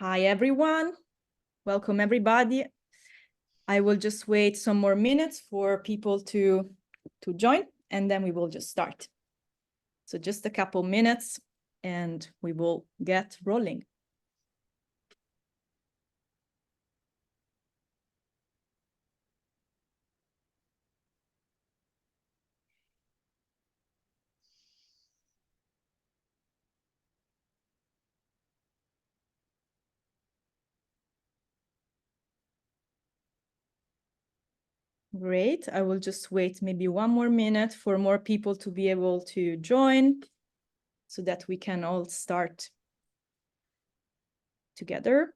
Hi, everyone. Welcome, everybody. I will just wait some more minutes for people to join, and then we will just start. So just a couple minutes, and we will get rolling. Great. I will just wait maybe one more minute for more people to be able to join so that we can all start together.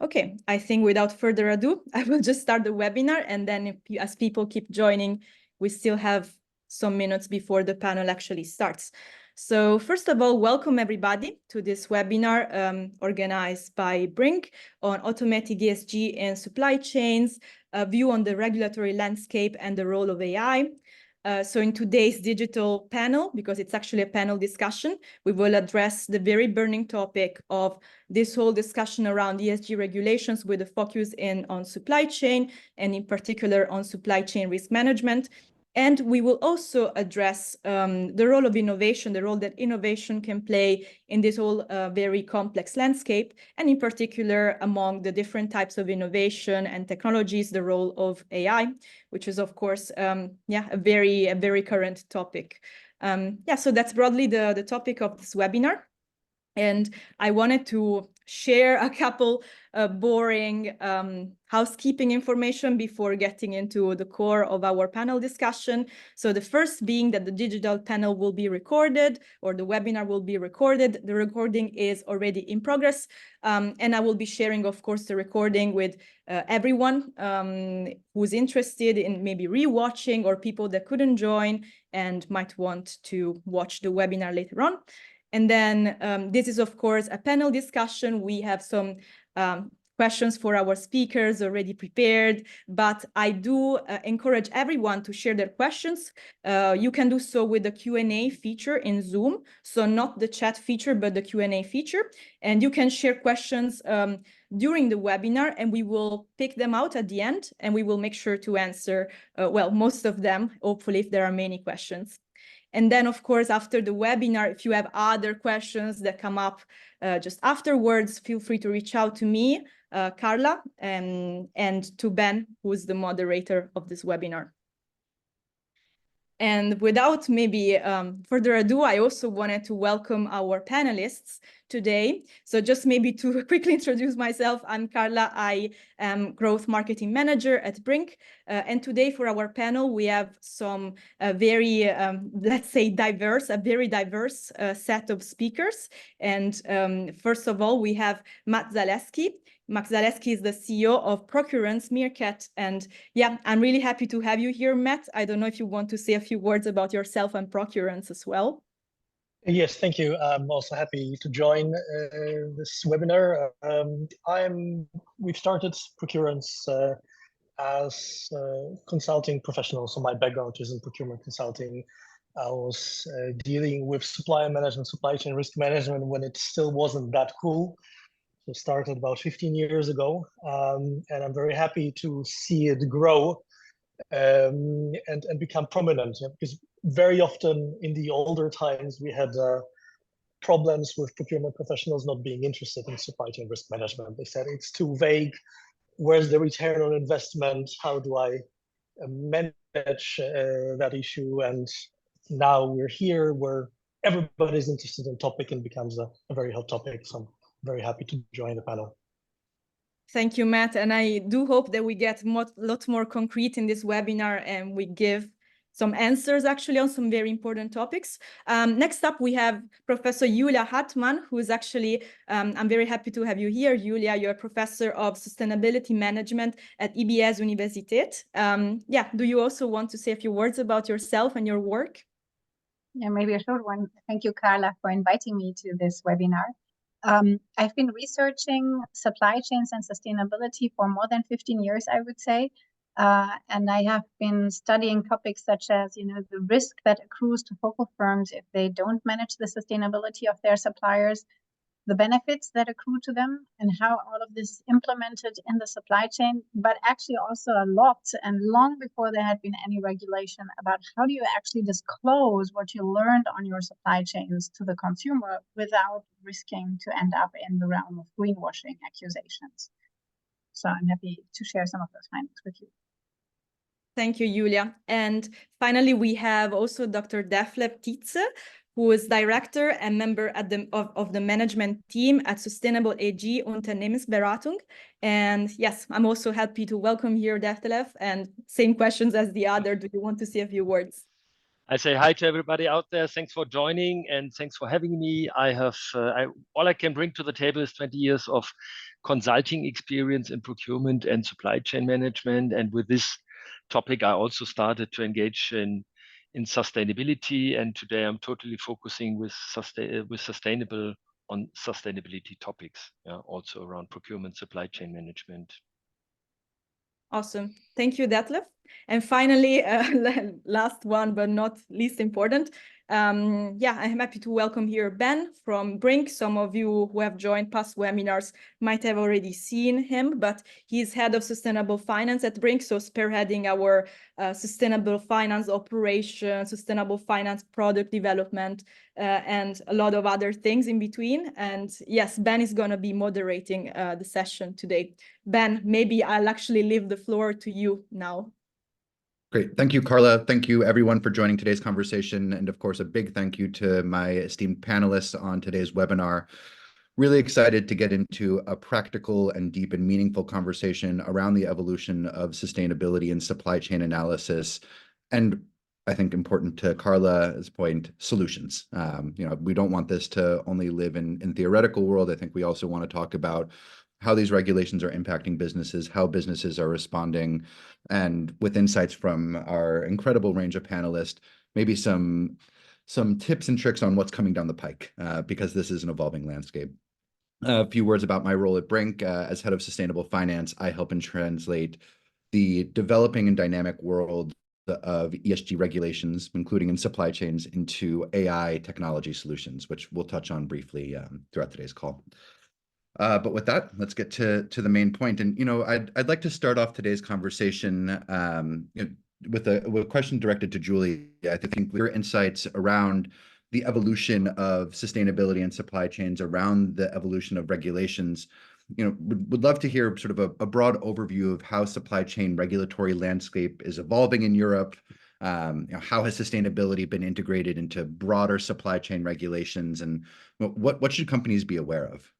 Okay, I think without further ado, I will just start the webinar, and then as people keep joining, we still have some minutes before the panel actually starts. So first of all, welcome everybody to this webinar organized by Brink on automatic ESG and supply chains, a view on the regulatory landscape and the role of AI. So in today's digital panel, because it's actually a panel discussion, we will address the very burning topic of this whole discussion around ESG regulations with a focus on supply chain, and in particular on supply chain risk management. And we will also address the role of innovation, the role that innovation can play in this whole very complex landscape, and in particular among the different types of innovation and technologies, the role of AI, which is of course, a very current topic. So that's broadly the topic of this webinar. And I wanted to share a couple boring housekeeping information before getting into the core of our panel discussion. So the first being that the digital panel will be recorded, or the webinar will be recorded. The recording is already in progress. And I will be sharing, of course, the recording with everyone who's interested in maybe rewatching, or people that couldn't join and might want to watch the webinar later on. And then this is, of course, a panel discussion. We have some questions for our speakers already prepared, but I do encourage everyone to share their questions. You can do so with the Q&A feature in Zoom. So not the chat feature, but the Q&A feature. And you can share questions during the webinar, and we will pick them out at the end, and we will make sure to answer, well, most of them, hopefully, if there are many questions. And then, of course, after the webinar, if you have other questions that come up just afterwards, feel free to reach out to me, Carla, and to Ben, who is the moderator of this webinar. And without maybe further ado, I also wanted to welcome our panelists today. So just maybe to quickly introduce myself, I'm Carla. I am Growth Marketing Manager at Brink. And today for our panel, we have some very, let's say, a very diverse set of speakers. And first of all, we have Matt Zaleski. Matt Zaleski is the CEO of Procurement Meerkat. And yeah, I'm really happy to have you here, Matt. I don't know if you want to say a few words about yourself and Procurement as well. Yes, thank you. I'm also happy to join this webinar. We've started Procurement as consulting professionals. So my background is in procurement consulting. I was dealing with supplier management, supply chain risk management when it still wasn't that cool. So started about 15 years ago, and I'm very happy to see it grow and become prominent. Because very often in the older times we had problems with procurement professionals not being interested in supply chain risk management. They said it's too vague. Where's the return on investment? How do I manage that issue? And now we're here where everybody's interested in the topic and becomes a very hot topic. So I'm very happy to join the panel. Thank you, Matt. And I do hope that we get lots more concrete in this webinar, and we give some answers actually on some very important topics. Next up, we have Professor Julia Hartmann, who is actually, I'm very happy to have you here. Julia, you're a professor of sustainability management at EBS Universität. Do you also want to say a few words about yourself and your work? Yeah, maybe a short one. Thank you, Carla, for inviting me to this webinar. I've been researching supply chains and sustainability for more than 15 years, I would say. And I have been studying topics such as, the risk that accrues to focal firms if they don't manage the sustainability of their suppliers, the benefits that accrue to them, and how all of this implemented in the supply chain, but actually also a lot, and long before there had been any regulation, about how do you actually disclose what you learned on your supply chains to the consumer without risking to end up in the realm of greenwashing accusations. So I'm happy to share some of those findings with you. Thank you, Julia. And finally, we have also Dr. Detlef Tietze, who is director and member of the management team at Sustainable AG Unternehmensberatung. And yes, I'm also happy to welcome here Detlef, and same questions as the other. Do you want to say a few words? I say hi to everybody out there. Thanks for joining and thanks for having me. I have all I can bring to the table is 20 years of consulting experience in procurement and supply chain management. And with this topic, I also started to engage in sustainability. And today I'm totally focusing with sustainability topics, also around procurement, supply chain management. Awesome. Thank you, Detlef. And finally, last one, but not least important. I'm happy to welcome here Ben from Brink. Some of you who have joined past webinars might have already seen him, but he's head of sustainable finance at Brink, so spearheading our sustainable finance operation, sustainable finance product development, and a lot of other things in between. And yes, Ben is going to be moderating the session today. Ben, maybe I'll actually leave the floor to you now. Great. Thank you, Carla. Thank you, everyone, for joining today's conversation. And of course, a big thank you to my esteemed panelists on today's webinar. Really excited to get into a practical and deep and meaningful conversation around the evolution of sustainability and supply chain analysis. And I think important to Carla's point, solutions. We don't want this to only live in theoretical world. I think we also want to talk about how these regulations are impacting businesses, how businesses are responding, and with insights from our incredible range of panelists, maybe some tips and tricks on what's coming down the pike, because this is an evolving landscape. A few words about my role at Brink. As head of sustainable finance, I help and translate the developing and dynamic world of ESG regulations, including in supply chains, into AI technology solutions, which we'll touch on briefly throughout today's call. But with that, let's get to the main point. And I'd like to start off today's conversation with a question directed to Julie. I think your insights around the evolution of sustainability and supply chains, around the evolution of regulations. Would love to hear sort of a broad overview of how supply chain regulatory landscape is evolving in Europe. How has sustainability been integrated into broader supply chain regulations, and what should companies be aware of?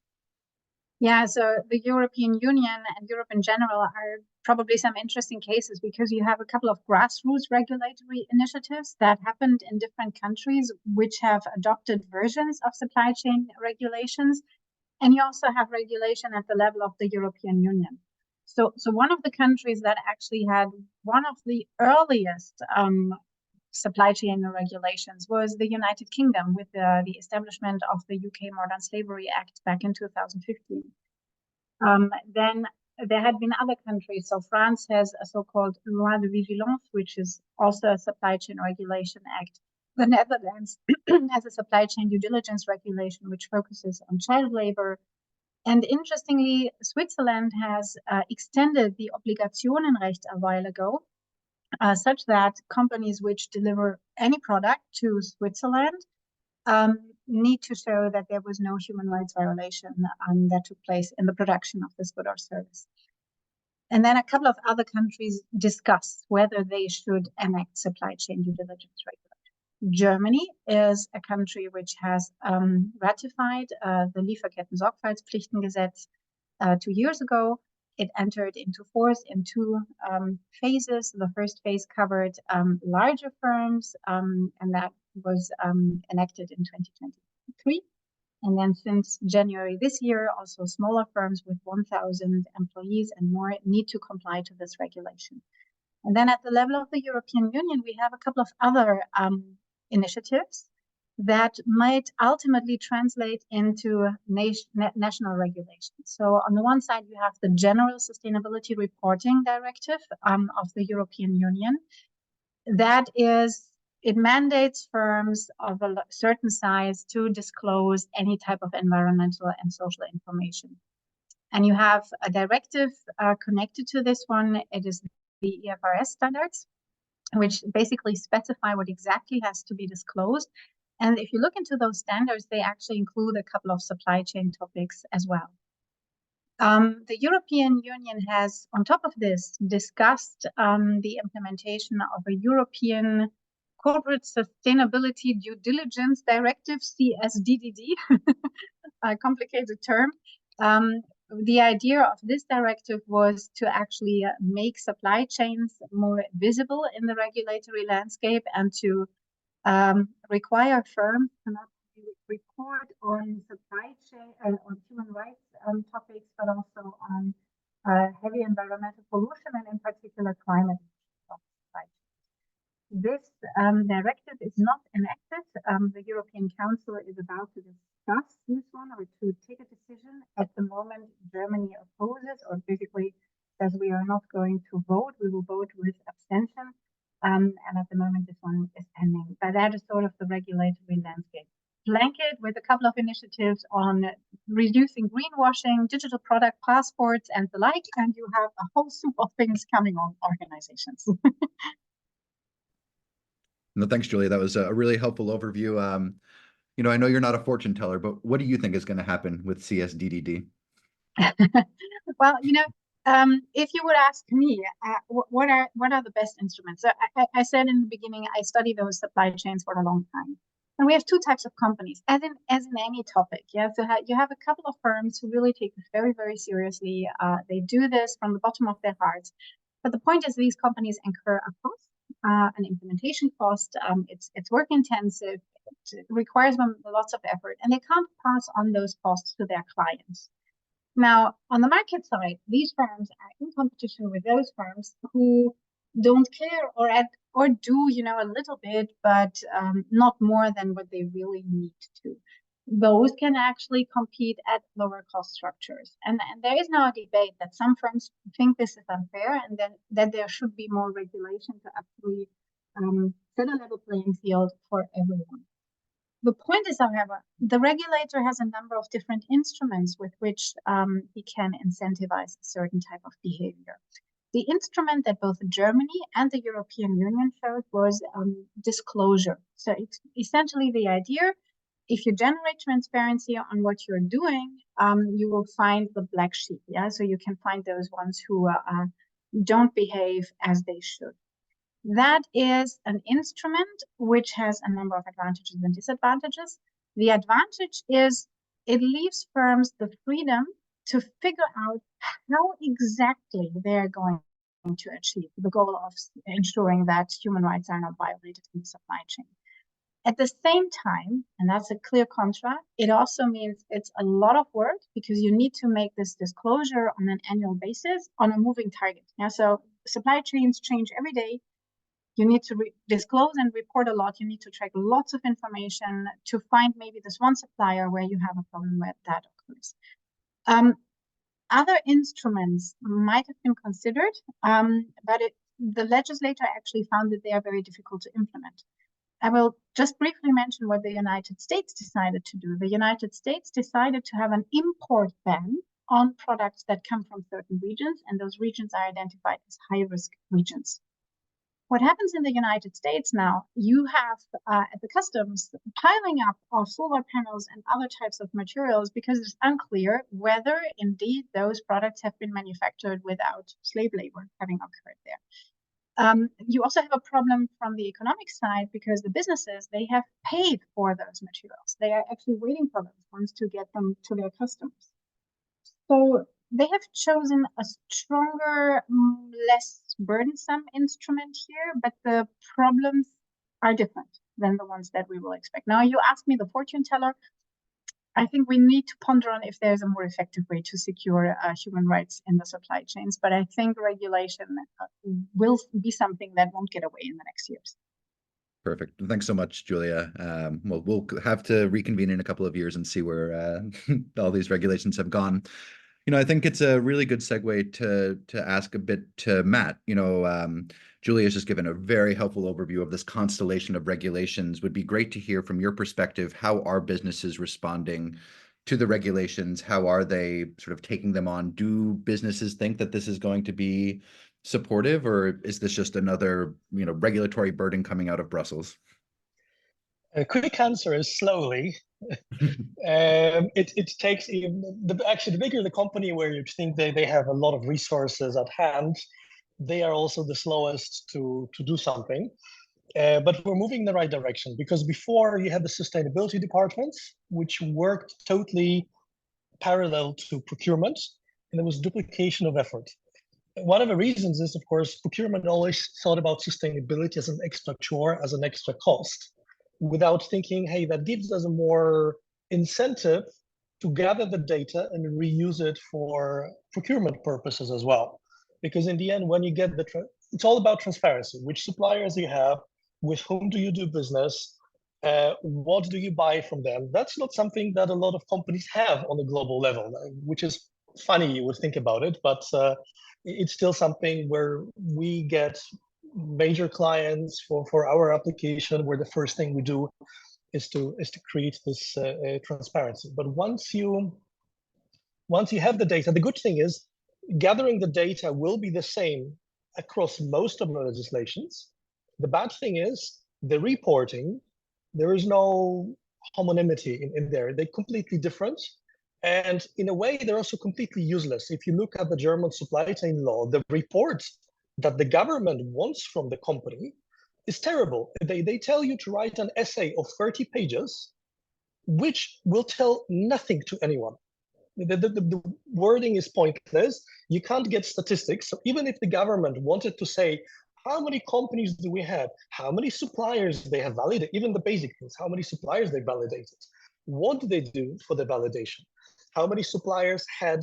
Yeah, so the European Union and Europe in general are probably some interesting cases, because you have a couple of grassroots regulatory initiatives that happened in different countries, which have adopted versions of supply chain regulations. And you also have regulation at the level of the European Union. So one of the countries that actually had one of the earliest supply chain regulations was the United Kingdom, with the establishment of the UK Modern Slavery Act back in 2015. Then there had been other countries. So France has a so-called Loi de Vigilance, which is also a supply chain regulation act. The Netherlands has a supply chain due diligence regulation, which focuses on child labor. And interestingly, Switzerland has extended the Obligationenrecht a while ago, such that companies which deliver any product to Switzerland need to show that there was no human rights violation that took place in the production of this good or service. And then a couple of other countries discuss whether they should enact supply chain due diligence regulation. Germany is a country which has ratified the Lieferkettengesetz 2 years ago. It entered into force in 2 phases. The first phase covered larger firms, and that was enacted in 2023. And then since January this year, also smaller firms with 1,000 employees and more need to comply to this regulation. And then at the level of the European Union, we have a couple of other initiatives. that might ultimately translate into national regulations. So on the one side, you have the General Sustainability Reporting Directive of the European Union. That is, it mandates firms of a certain size to disclose any type of environmental and social information. And you have a directive connected to this one. It is the EFRS standards, which basically specify what exactly has to be disclosed. And if you look into those standards, they actually include a couple of supply chain topics as well. The European Union has, on top of this, discussed the implementation of a European Corporate Sustainability Due Diligence Directive, CSDDD, a complicated term. The idea of this directive was to actually make supply chains more visible in the regulatory landscape and to require firms to not only report on supply chain and on human rights topics, but also on heavy environmental pollution and in particular climate change. This directive is not enacted. The European Council is about to discuss this one or to take a decision. At the moment, Germany opposes or basically says we are not going to vote. We will vote with abstention. And at the moment, this one is pending. But that is sort of the regulatory landscape. Blanket with a couple of initiatives on reducing greenwashing, digital product passports, and the like. And you have a whole soup of things coming on organizations. No, thanks, Julia. That was a really helpful overview. You know, I know you're not a fortune teller, but what do you think is going to happen with CSDDD? Well, you know, if you would ask me, what are the best instruments? So I said in the beginning, I study those supply chains for a long time, and we have two types of companies, as in any topic. Yeah, so you have a couple of firms who really take this very, very seriously. They do this from the bottom of their hearts, but the point is these companies incur a cost. An implementation cost, it's work intensive, it requires them lots of effort, and they can't pass on those costs to their clients. Now, on the market side, these firms are in competition with those firms who don't care or do, you know, a little bit, but not more than what they really need to. Those can actually compete at lower cost structures. And there is now a debate that some firms think this is unfair and that there should be more regulation to actually set a level playing field for everyone. The point is, however, the regulator has a number of different instruments with which he can incentivize a certain type of behavior. The instrument that both Germany and the European Union showed was disclosure. So it's essentially the idea, if you generate transparency on what you're doing, you will find the black sheep. Yeah, so you can find those ones who don't behave as they should. That is an instrument which has a number of advantages and disadvantages. The advantage is it leaves firms the freedom to figure out how exactly they're going to achieve the goal of ensuring that human rights are not violated in the supply chain. At the same time, and that's a clear contra, it also means it's a lot of work because you need to make this disclosure on an annual basis on a moving target. Yeah, so supply chains change every day. You need to disclose and report a lot. You need to track lots of information to find maybe this one supplier where you have a problem where that occurs. Other instruments might have been considered, but the legislator actually found that they are very difficult to implement. I will just briefly mention what the United States decided to do. The United States decided to have an import ban on products that come from certain regions, and those regions are identified as high-risk regions. What happens in the United States now, you have at the customs piling up of solar panels and other types of materials because it's unclear whether indeed those products have been manufactured without slave labor having occurred there. You also have a problem from the economic side because the businesses, they have paid for those materials. They are actually waiting for those ones to get them to their customers. So they have chosen a stronger, less burdensome instrument here, but the problems are different than the ones that we will expect. Now, you ask me the fortune teller. I think we need to ponder on if there's a more effective way to secure human rights in the supply chains, but I think regulation will be something that won't get away in the next years. Perfect. Thanks so much, Julia. Well, we'll have to reconvene in a couple of years and see where all these regulations have gone. I think it's a really good segue to ask a bit to Matt. Julia's just given a very helpful overview of this constellation of regulations. Would be great to hear from your perspective, how are businesses responding to the regulations? How are they sort of taking them on? Do businesses think that this is going to be supportive, or is this just another, regulatory burden coming out of Brussels? A quick answer is slowly. It takes actually the bigger the company, where you think they have a lot of resources at hand, they are also the slowest to do something. But we're moving in the right direction, because before you had the sustainability departments, which worked totally parallel to procurement, and there was duplication of effort. One of the reasons is, of course, procurement always thought about sustainability as an extra chore, as an extra cost, without thinking, hey, that gives us a more incentive to gather the data and reuse it for procurement purposes as well. Because in the end, when you get it's all about transparency. Which suppliers you have, with whom do you do business, what do you buy from them? That's not something that a lot of companies have on a global level, which is funny, you would think about it, but it's still something where we get major clients for our application, where the first thing we do is to create this transparency. But once you have the data, the good thing is gathering the data will be the same across most of the legislations. The bad thing is the reporting. There is no homonymity in there. They're completely different. And in a way, they're also completely useless. If you look at the German supply chain law, the report that the government wants from the company is terrible. They tell you to write an essay of 30 pages, which will tell nothing to anyone. The wording is pointless. You can't get statistics. So even if the government wanted to say, how many companies do we have? How many suppliers they have validated? Even the basic things, how many suppliers they validated? What do they do for the validation? How many suppliers had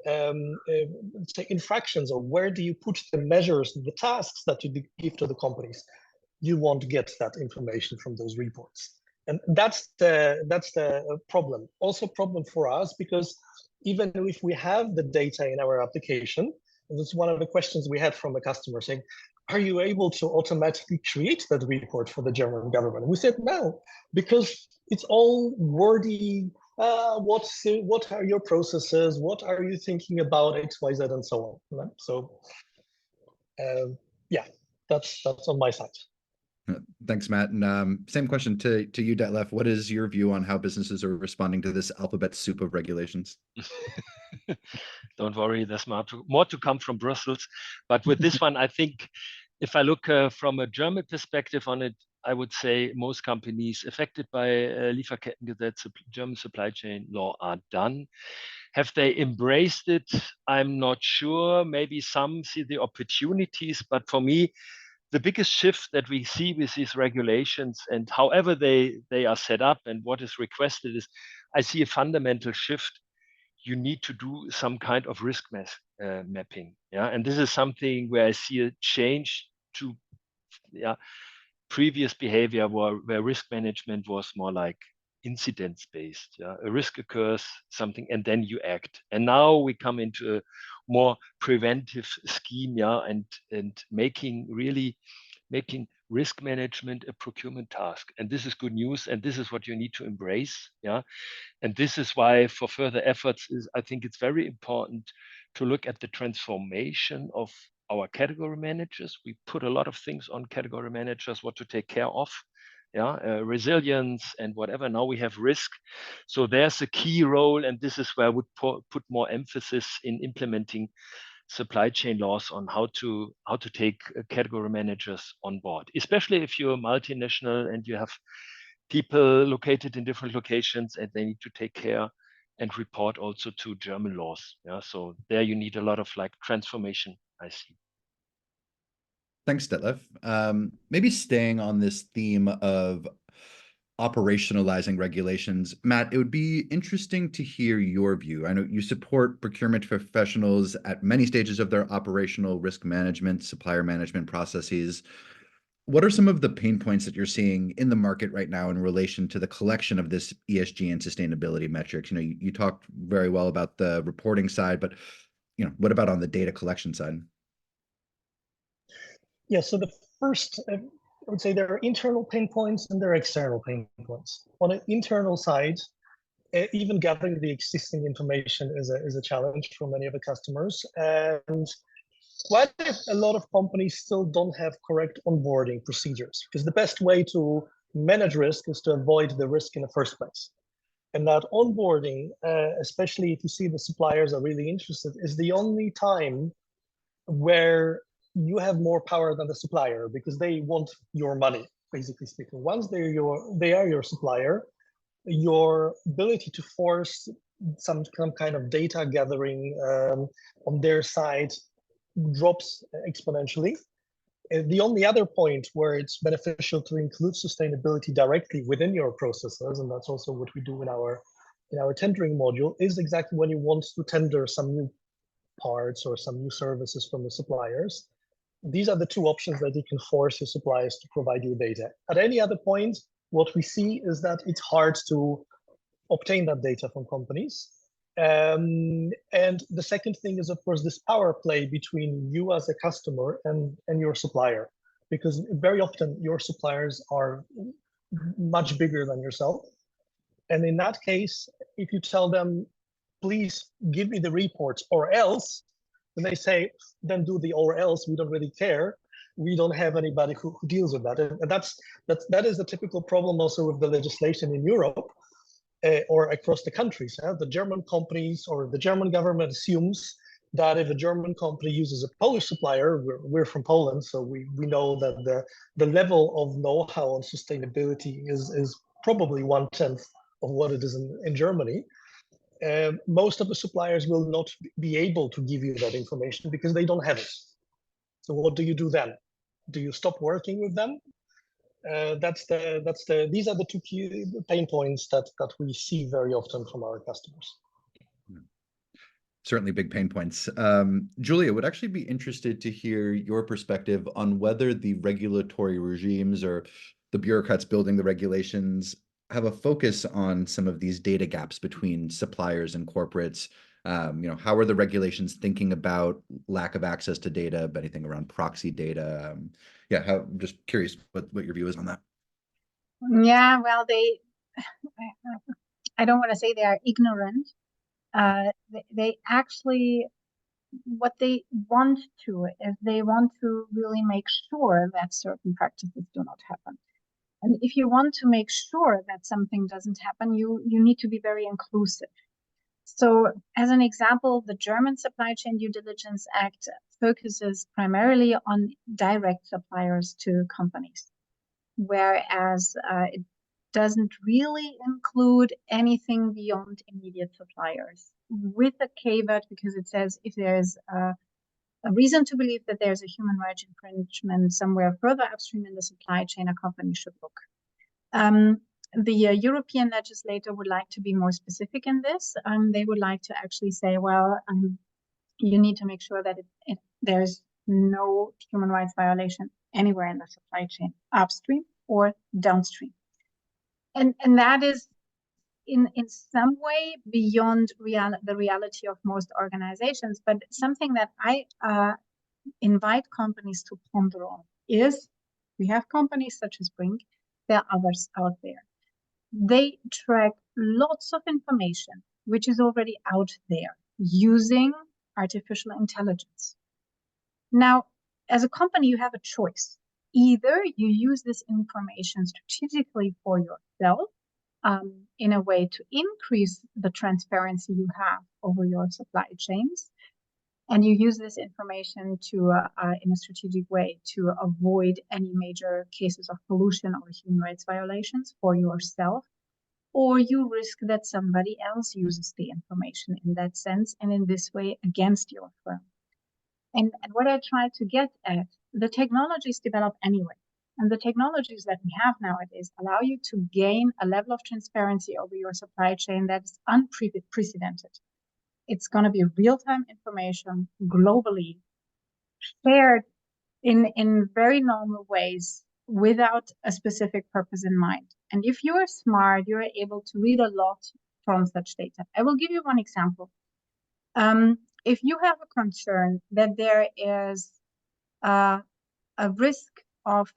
say infractions, or where do you put the measures, the tasks that you give to the companies? You won't get that information from those reports. And that's the problem. Also a problem for us, because even if we have the data in our application, and that's one of the questions we had from a customer saying, are you able to automatically create that report for the German government? And we said no, because it's all wordy. What are your processes? What are you thinking about X, Y, Z, and so on? Right? So, yeah, that's on my side. Thanks, Matt. And same question to you, Detlef. What is your view on how businesses are responding to this alphabet soup of regulations? Don't worry, there's more to come from Brussels. But with this one, I think if I look from a German perspective on it, I would say most companies affected by Lieferkettengesetz, German supply chain law, are done. Have they embraced it? I'm not sure. Maybe some see the opportunities, but for me, the biggest shift that we see with these regulations, and however they are set up and what is requested, is I see a fundamental shift. You need to do some kind of risk mapping. Yeah, and this is something where I see a change to previous behavior where risk management was more like incidents based. Yeah, a risk occurs, something, and then you act. And now we come into a more preventive scheme, and making risk management a procurement task. And this is good news, and this is what you need to embrace. Yeah, and this is why for further efforts I think it's very important to look at the transformation of our category managers. We put a lot of things on category managers, what to take care of. Resilience and whatever. Now we have risk. So there's a key role, and this is where I would put more emphasis in implementing supply chain laws on how to take category managers on board, especially if you're a multinational and you have people located in different locations and they need to take care and report also to German laws. Yeah, so there you need a lot of transformation, I see. Thanks, Detlef. Maybe staying on this theme of operationalizing regulations, Matt, it would be interesting to hear your view. I know you support procurement professionals at many stages of their operational risk management, supplier management processes. What are some of the pain points that you're seeing in the market right now in relation to the collection of this ESG and sustainability metrics? You talked very well about the reporting side, but what about on the data collection side? Yeah, so the first, I would say there are internal pain points and there are external pain points. On an internal side, even gathering the existing information is a challenge for many of the customers. And quite a lot of companies still don't have correct onboarding procedures, because the best way to manage risk is to avoid the risk in the first place. And that onboarding, especially if you see the suppliers are really interested, is the only time where you have more power than the supplier, because they want your money, basically speaking. Once they are your supplier, your ability to force some kind of data gathering on their side drops exponentially. The only other point where it's beneficial to include sustainability directly within your processes, and that's also what we do in our tendering module, is exactly when you want to tender some new parts or some new services from the suppliers. These are the two options that you can force your suppliers to provide you data. At any other point, what we see is that it's hard to obtain that data from companies. And the second thing is, of course, this power play between you as a customer and your supplier, because very often your suppliers are much bigger than yourself. And in that case, if you tell them, please give me the reports or else, then they say, then do the or else, we don't really care. We don't have anybody who deals with that. And that is the typical problem also with the legislation in Europe. Or across the countries. The German companies or the German government assumes that if a German company uses a Polish supplier, we're from Poland, so we know that the level of know-how on sustainability is probably 1/10 of what it is in Germany. Most of the suppliers will not be able to give you that information because they don't have it. So what do you do then? Do you stop working with them? These are the two key pain points that we see very often from our customers. Certainly big pain points. Julia, would actually be interested to hear your perspective on whether the regulatory regimes or the bureaucrats building the regulations have a focus on some of these data gaps between suppliers and corporates. How are the regulations thinking about lack of access to data, anything around proxy data? I'm just curious what your view is on that. Yeah, well, I don't want to say they are ignorant. They actually, what they want to is they want to really make sure that certain practices do not happen. And if you want to make sure that something doesn't happen, you need to be very inclusive. So as an example, the German Supply Chain Due Diligence Act focuses primarily on direct suppliers to companies, whereas it doesn't really include anything beyond immediate suppliers, with a caveat, because it says if there's a reason to believe that there's a human rights infringement somewhere further upstream in the supply chain, a company should look. The European legislator would like to be more specific in this. They would like to actually say, well, you need to make sure that there's no human rights violation anywhere in the supply chain, upstream or downstream. And that is in some way beyond the reality of most organizations. But something that I invite companies to ponder on is, we have companies such as Brink, there are others out there. They track lots of information which is already out there using artificial intelligence. Now, as a company, you have a choice. Either you use this information strategically for yourself in a way to increase the transparency you have over your supply chains, and you use this information to, in a strategic way, to avoid any major cases of pollution or human rights violations for yourself, or you risk that somebody else uses the information in that sense, and in this way against your firm. And what I try to get at, the technologies develop anyway. And the technologies that we have nowadays allow you to gain a level of transparency over your supply chain that is unprecedented. It's going to be real-time information, globally shared in very normal ways without a specific purpose in mind. And if you are smart, you are able to read a lot from such data. I will give you one example. If you have a concern that there is a risk of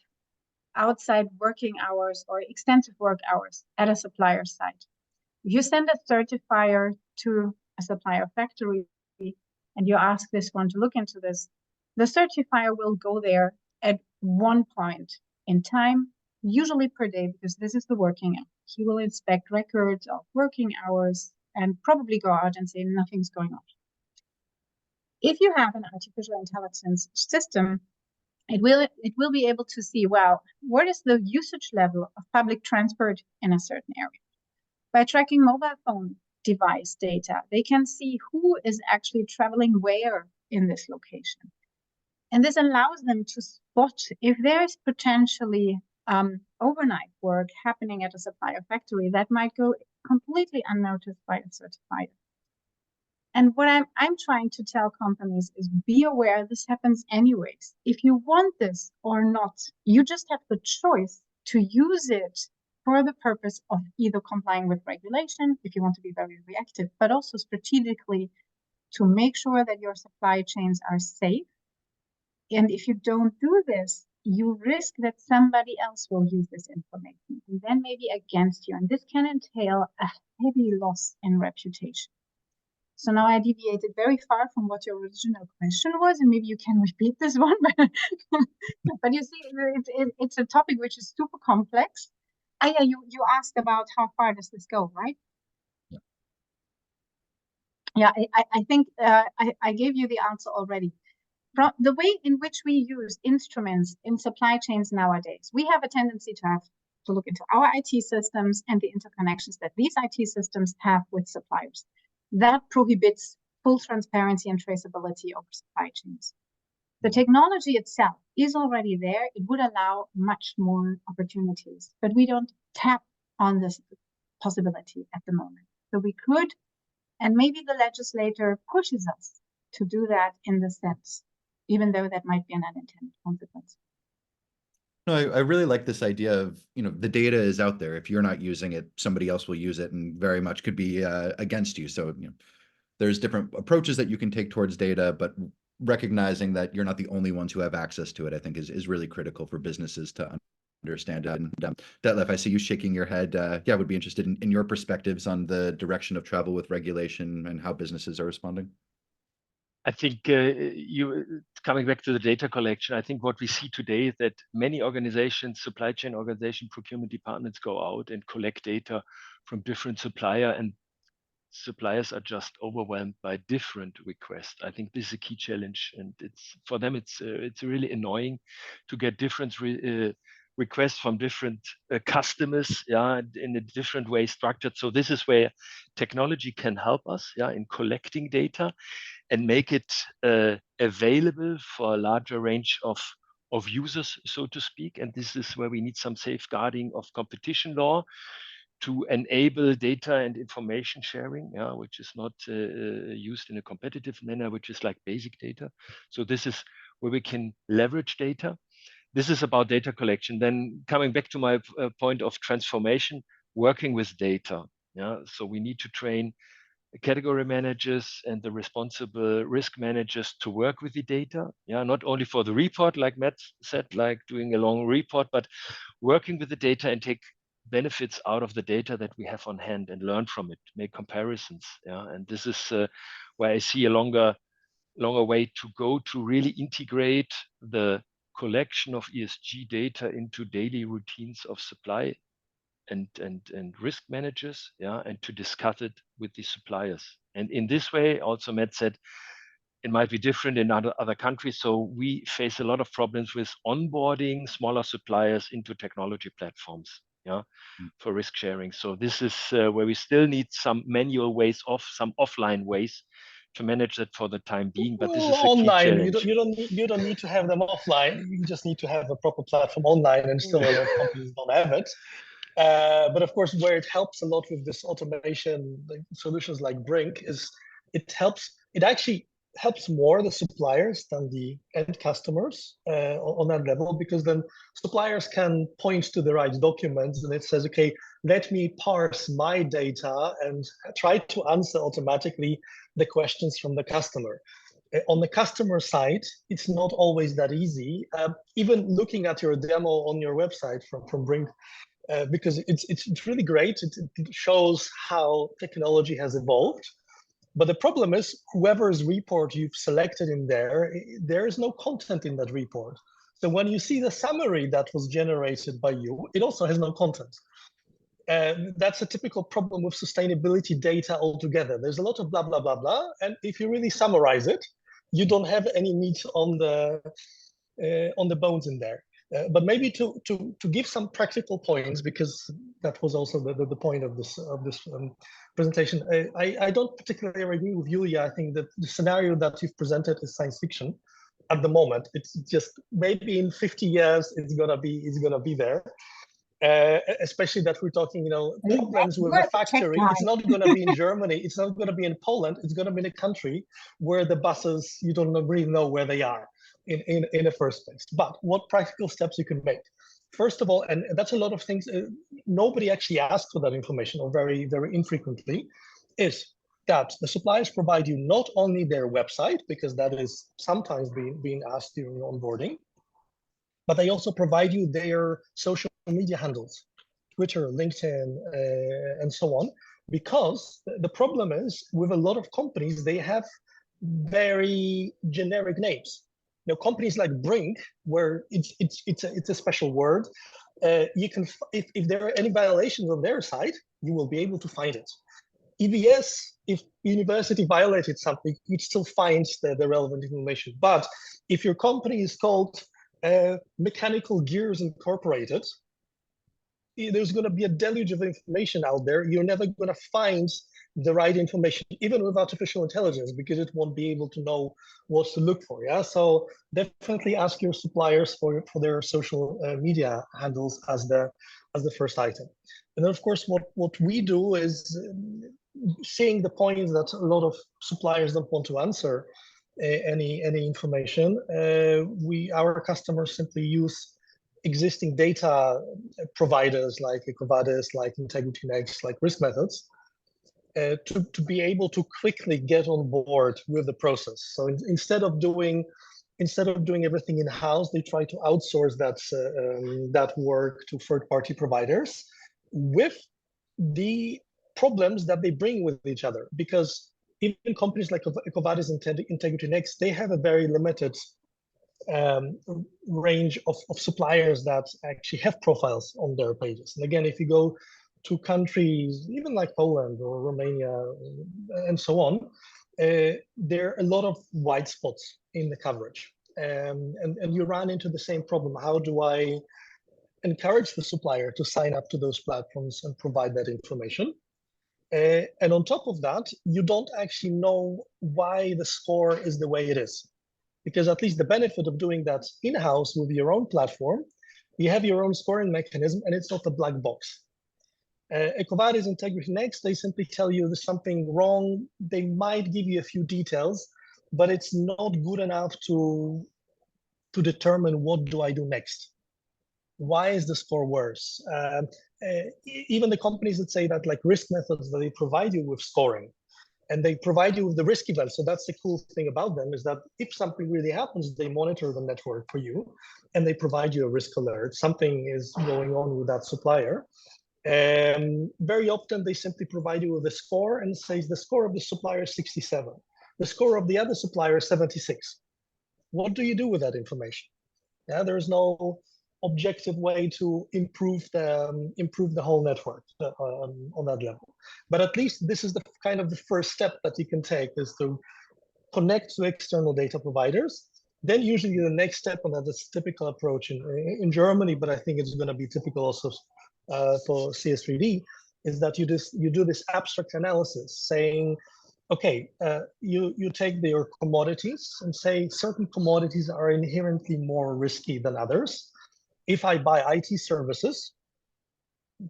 outside working hours or extensive work hours at a supplier site, if you send a certifier to a supplier factory and you ask this one to look into this, the certifier will go there at one point in time, usually per day, because this is the working hour. He will inspect records of working hours and probably go out and say nothing's going on. If you have an artificial intelligence system, it will be able to see, well, what is the usage level of public transport in a certain area? By tracking mobile phone device data, they can see who is actually traveling where in this location. And this allows them to spot if there is potentially overnight work happening at a supplier factory that might go completely unnoticed by a certifier. And what I'm trying to tell companies is be aware this happens anyways. If you want this or not, you just have the choice to use it for the purpose of either complying with regulation, if you want to be very reactive, but also strategically to make sure that your supply chains are safe. And if you don't do this, you risk that somebody else will use this information and then maybe against you. And this can entail a heavy loss in reputation. So now I deviated very far from what your original question was, and maybe you can repeat this one. But you see, it's a topic which is super complex. Yeah, you asked about how far does this go, right? Yeah, I think I gave you the answer already. From the way in which we use instruments in supply chains nowadays, we have a tendency to look into our IT systems and the interconnections that these IT systems have with suppliers. That prohibits full transparency and traceability of supply chains. The technology itself is already there. It would allow much more opportunities, but we don't tap on this possibility at the moment. So we could, and maybe the legislator pushes us to do that in the sense, even though that might be an unintended consequence. No, I really like this idea of, the data is out there. If you're not using it, somebody else will use it and very much could be against you. So, there's different approaches that you can take towards data, but recognizing that you're not the only ones who have access to it, I think is really critical for businesses to understand it. And Detlef, I see you shaking your head. Yeah, I would be interested in your perspectives on the direction of travel with regulation and how businesses are responding. I think coming back to the data collection, I think what we see today is that many organizations, supply chain organizations, procurement departments go out and collect data from different suppliers, and suppliers are just overwhelmed by different requests. I think this is a key challenge, and for them it's really annoying to get different requests from different customers, in a different way structured. So this is where technology can help us, in collecting data and make it available for a larger range of users, so to speak. And this is where we need some safeguarding of competition law to enable data and information sharing, which is not used in a competitive manner, which is like basic data. So this is where we can leverage data. This is about data collection. Then coming back to my point of transformation, working with data. So we need to train category managers and the responsible risk managers to work with the data. Not only for the report, like Matt said, like doing a long report, but working with the data and take benefits out of the data that we have on hand and learn from it, make comparisons. And this is where I see a longer way to go to really integrate the collection of ESG data into daily routines of supply and risk managers, and to discuss it with the suppliers. And in this way, also Matt said, it might be different in other countries. So we face a lot of problems with onboarding smaller suppliers into technology platforms, for risk sharing. So this is where we still need some manual ways some offline ways to manage that for the time being. But this is online. A key challenge. You don't need to have them offline. You just need to have a proper platform online, and still a lot of companies don't have it. But of course, where it helps a lot with this automation, like solutions like Brink, is it helps. It actually helps more the suppliers than the end customers on that level, because then suppliers can point to the right documents and it says, okay, let me parse my data and try to answer automatically the questions from the customer. On the customer side, it's not always that easy. Even looking at your demo on your website from Brink, because it's really great. It shows how technology has evolved. But the problem is, whoever's report you've selected in there is no content in that report. So when you see the summary that was generated by you, it also has no content. That's a typical problem with sustainability data altogether. There's a lot of blah, blah, blah, blah. And if you really summarize it, you don't have any meat on the bones in there. But maybe to give some practical points, because that was also the point of this presentation. I don't particularly agree with Julia. I think that the scenario that you've presented is science fiction at the moment. It's just maybe in 50 years it's gonna be there. Especially that we're talking, problems with a factory. It's not going to be in Germany. It's not going to be in Poland. It's going to be in a country where the buses, you don't really know where they are in the first place. But what practical steps you can make? First of all, and that's a lot of things, nobody actually asks for that information, or very, very infrequently, is that the suppliers provide you not only their website, because that is sometimes being asked during onboarding, but they also provide you their social media handles, Twitter, LinkedIn, and so on. Because the problem is, with a lot of companies, they have very generic names. Companies like Brink, where it's a special word. You can, if there are any violations on their side, you will be able to find it. EVS, if university violated something, you'd still find the relevant information. But if your company is called Mechanical Gears Incorporated, there's going to be a deluge of information out there. You're never going to find the right information, even with artificial intelligence, because it won't be able to know what to look for. Yeah, so definitely ask your suppliers for their social media handles as the first item. And then, of course, what we do is, seeing the points that a lot of suppliers don't want to answer any information, our customers simply use existing data providers like EcoVadis, like Integrity Next, like Risk Methods, to be able to quickly get on board with the process. So instead of doing everything in-house, they try to outsource that work to third-party providers, with the problems that they bring with each other. Because even companies like EcoVadis and Integrity Next, they have a very limited range of suppliers that actually have profiles on their pages. And again, if you go to countries even like Poland or Romania and so on, there are a lot of white spots in the coverage, and you run into the same problem. How do I encourage the supplier to sign up to those platforms and provide that information? And on top of that, you don't actually know why the score is the way it is. Because at least the benefit of doing that in-house with your own platform, you have your own scoring mechanism, and it's not a black box. EcoVadis, Integrity Next, they simply tell you there's something wrong. They might give you a few details, but it's not good enough to determine what do I do next. Why is the score worse? Even the companies that say that, like Risk Methods, that they provide you with scoring, and they provide you with the risk event. So that's the cool thing about them, is that if something really happens, they monitor the network for you, and they provide you a risk alert. Something is going on with that supplier. And very often they simply provide you with a score and says the score of the supplier is 67. The score of the other supplier is 76. What do you do with that information? Yeah, there is no objective way to improve the whole network on that level. But at least this is the kind of the first step that you can take, is to connect to external data providers. Then usually the next step, and that's a typical approach in Germany, but I think it's going to be typical also for CS3D, is that you do this abstract analysis, saying, okay, you take their commodities and say certain commodities are inherently more risky than others. If I buy IT services,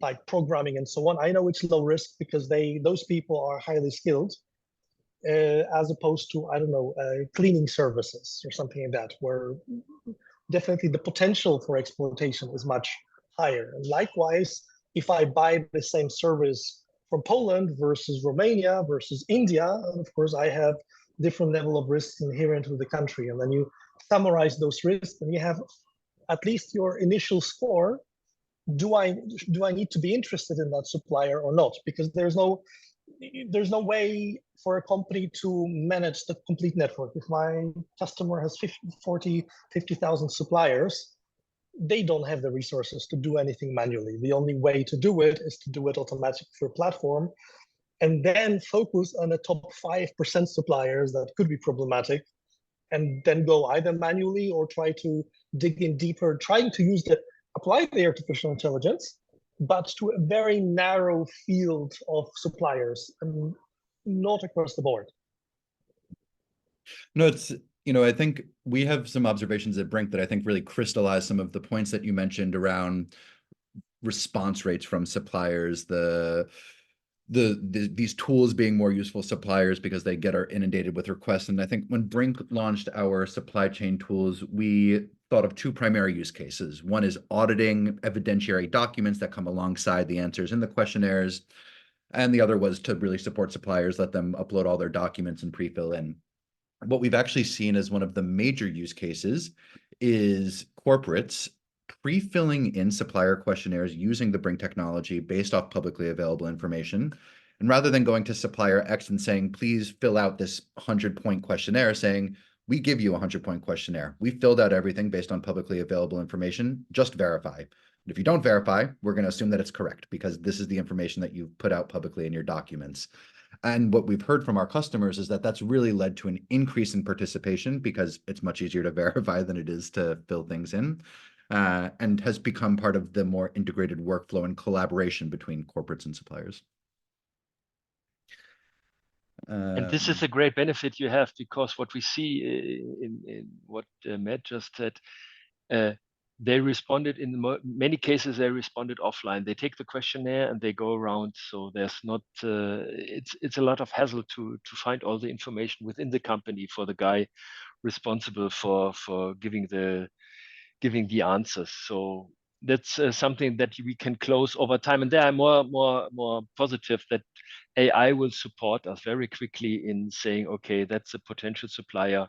like programming and so on, I know it's low risk because those people are highly skilled. as opposed to, I don't know, cleaning services or something like that, where definitely the potential for exploitation is much higher. And likewise, if I buy the same service from Poland versus Romania versus India, and of course I have different level of risks inherent to the country. And then you summarize those risks and you have at least your initial score. Do I need to be interested in that supplier or not? Because there's no way for a company to manage the complete network. If my customer has 50,000 suppliers, they don't have the resources to do anything manually. The only way to do it is to do it automatically through a platform, and then focus on the top 5% suppliers that could be problematic, and then go either manually or try to dig in deeper, trying to apply the artificial intelligence, but to a very narrow field of suppliers and not across the board. No, it's, I think we have some observations at Brink that I think really crystallize some of the points that you mentioned around response rates from suppliers, these tools being more useful suppliers because they are inundated with requests. And I think when Brink launched our supply chain tools, we thought of two primary use cases. One is auditing evidentiary documents that come alongside the answers in the questionnaires. And the other was to really support suppliers, let them upload all their documents and pre-fill in. What we've actually seen as one of the major use cases is corporates pre-filling in supplier questionnaires using the Brink technology based off publicly available information. And rather than going to supplier X and saying, please fill out this 100-point questionnaire, saying, we give you a 100-point questionnaire. We filled out everything based on publicly available information, just verify. And if you don't verify, we're going to assume that it's correct because this is the information that you've put out publicly in your documents. And what we've heard from our customers is that that's really led to an increase in participation because it's much easier to verify than it is to fill things in, and has become part of the more integrated workflow and collaboration between corporates and suppliers. And this is a great benefit you have, because what we see in what Matt just said, they responded in many cases. They responded offline. They take the questionnaire and they go around. So there's not. It's a lot of hassle to find all the information within the company for the guy responsible for giving the answers. So that's something that we can close over time. And there I'm more positive that AI will support us very quickly in saying, okay, that's a potential supplier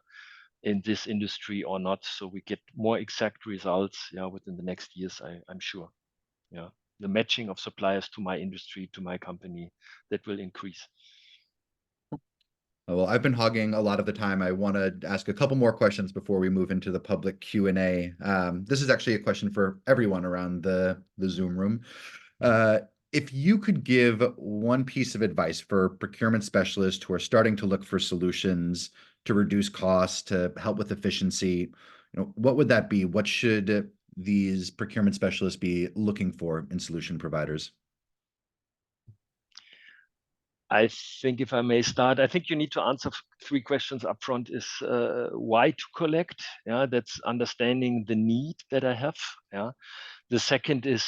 in this industry or not. So we get more exact results, within the next years, I'm sure. Yeah, the matching of suppliers to my industry, to my company, that will increase. Well, I've been hogging a lot of the time. I want to ask a couple more questions before we move into the public Q&A. This is actually a question for everyone around the Zoom room. If you could give one piece of advice for procurement specialists who are starting to look for solutions to reduce costs, to help with efficiency, what would that be? What should these procurement specialists be looking for in solution providers? I think if I may start, I think you need to answer three questions up front. Is why to collect? Yeah, that's understanding the need that I have. Yeah. The second is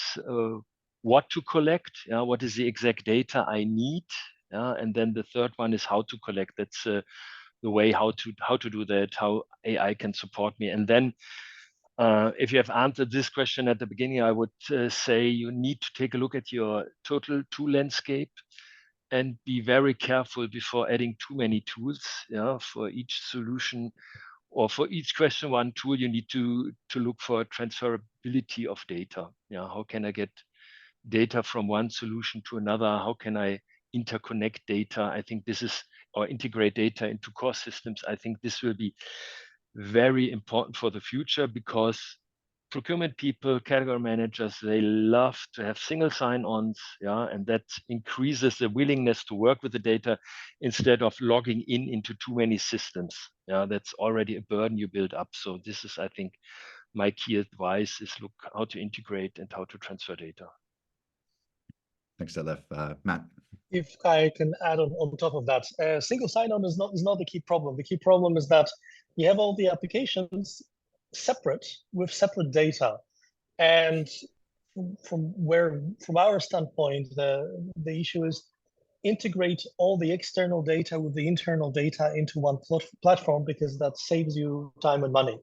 what to collect. Yeah, what is the exact data I need? Yeah, and then the third one is how to collect. That's the way how to do that, how AI can support me. And then if you have answered this question at the beginning, I would say you need to take a look at your tool landscape and be very careful before adding too many tools. Yeah, for each solution or for each question, one tool, you need to look for transferability of data. Yeah, how can I get data from one solution to another? How can I interconnect data? I think this is, or integrate data into core systems. I think this will be very important for the future, because procurement people, category managers, they love to have single sign-ons, and that increases the willingness to work with the data instead of logging into too many systems. Yeah, that's already a burden you build up. So this is, I think, my key advice is look how to integrate and how to transfer data. Thanks, Elif. Matt. If I can add on top of that, single sign-on is not the key problem. The key problem is that you have all the applications separate with separate data, and from our standpoint, the issue is integrate all the external data with the internal data into one platform, because that saves you time and money.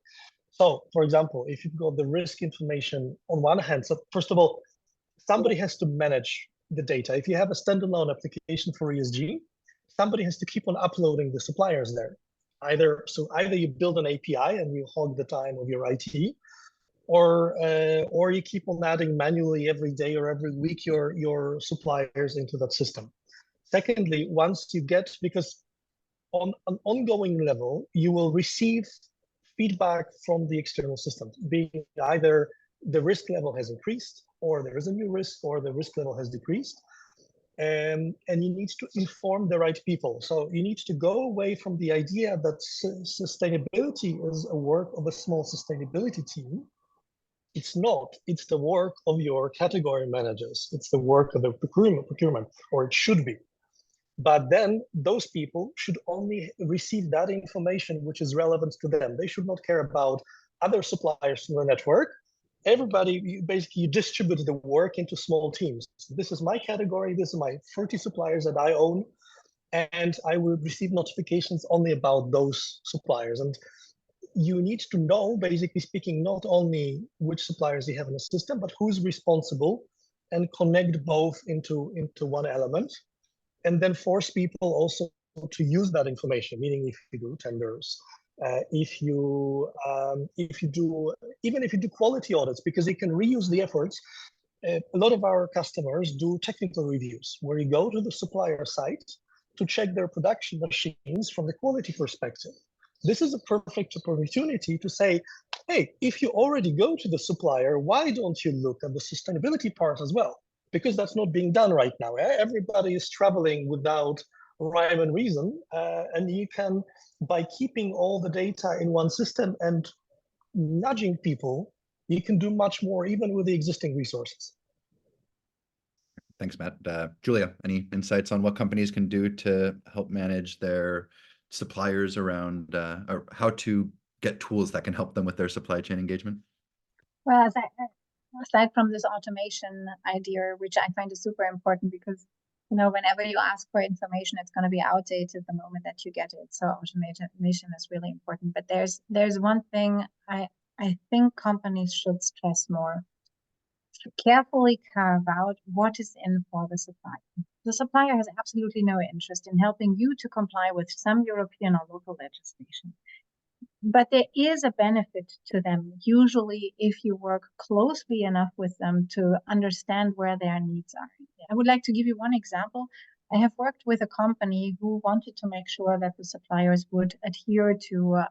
So, for example, if you've got the risk information on one hand, so first of all, somebody has to manage the data. If you have a standalone application for ESG, somebody has to keep on uploading the suppliers there. Either you build an API and you hog the time of your IT, or you keep on adding manually every day or every week your suppliers into that system. Secondly, once you get, because on an ongoing level, you will receive feedback from the external system, being either the risk level has increased, or there is a new risk, or the risk level has decreased. And you need to inform the right people. So you need to go away from the idea that sustainability is a work of a small sustainability team. It's not. It's the work of your category managers. It's the work of the procurement, or it should be. But then those people should only receive that information which is relevant to them. They should not care about other suppliers in the network. Everybody, you distribute the work into small teams. This is my category, this is my 40 suppliers that I own, and I will receive notifications only about those suppliers. And you need to know, basically speaking, not only which suppliers you have in the system, but who's responsible, and connect both into one element. And then force people also to use that information, meaning if you do tenders, even if you do quality audits, because you can reuse the efforts. A lot of our customers do technical reviews, where you go to the supplier site to check their production machines from the quality perspective. This is a perfect opportunity to say, hey, if you already go to the supplier, why don't you look at the sustainability part as well? Because that's not being done right now. Everybody is traveling without rhyme and reason, and you can, by keeping all the data in one system and nudging people, you can do much more even with the existing resources. Thanks, Matt. Julia, any insights on what companies can do to help manage their suppliers around, or how to get tools that can help them with their supply chain engagement? Well, aside from this automation idea, which I find is super important, because whenever you ask for information, it's going to be outdated the moment that you get it. So automation is really important. But there's one thing I think companies should stress more: carefully carve out what is in for the supplier. The supplier has absolutely no interest in helping you to comply with some European or local legislation. But there is a benefit to them, usually, if you work closely enough with them to understand where their needs are. I would like to give you one example. I have worked with a company who wanted to make sure that the suppliers would adhere to,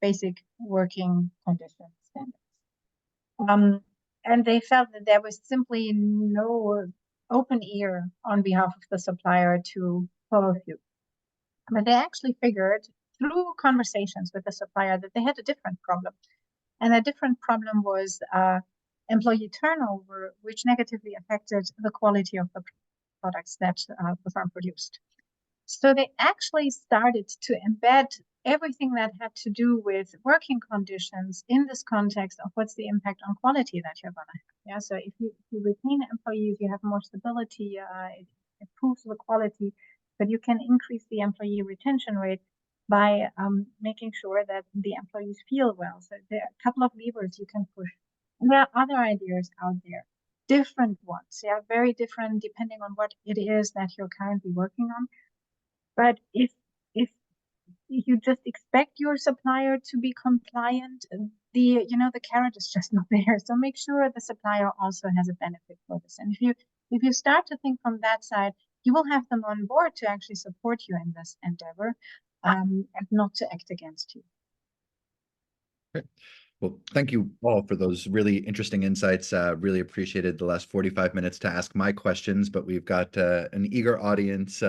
basic working condition standards. And they felt that there was simply no open ear on behalf of the supplier to follow through. But they actually figured, through conversations with the supplier, that they had a different problem. And that different problem was employee turnover, which negatively affected the quality of the products that the firm produced. So they actually started to embed everything that had to do with working conditions in this context of what's the impact on quality that you're going to have. Yeah, so if you retain employees, you have more stability, it improves the quality, but you can increase the employee retention rate by making sure that the employees feel well. So there are a couple of levers you can push. And there are other ideas out there, different ones. Yeah, very different depending on what it is that you're currently working on. But if you just expect your supplier to be compliant, the carrot is just not there. So make sure the supplier also has a benefit for this. And if you start to think from that side, you will have them on board to actually support you in this endeavor, and not to act against you. Great. Well, thank you all for those really interesting insights. Really appreciated the last 45 minutes to ask my questions, but we've got an eager audience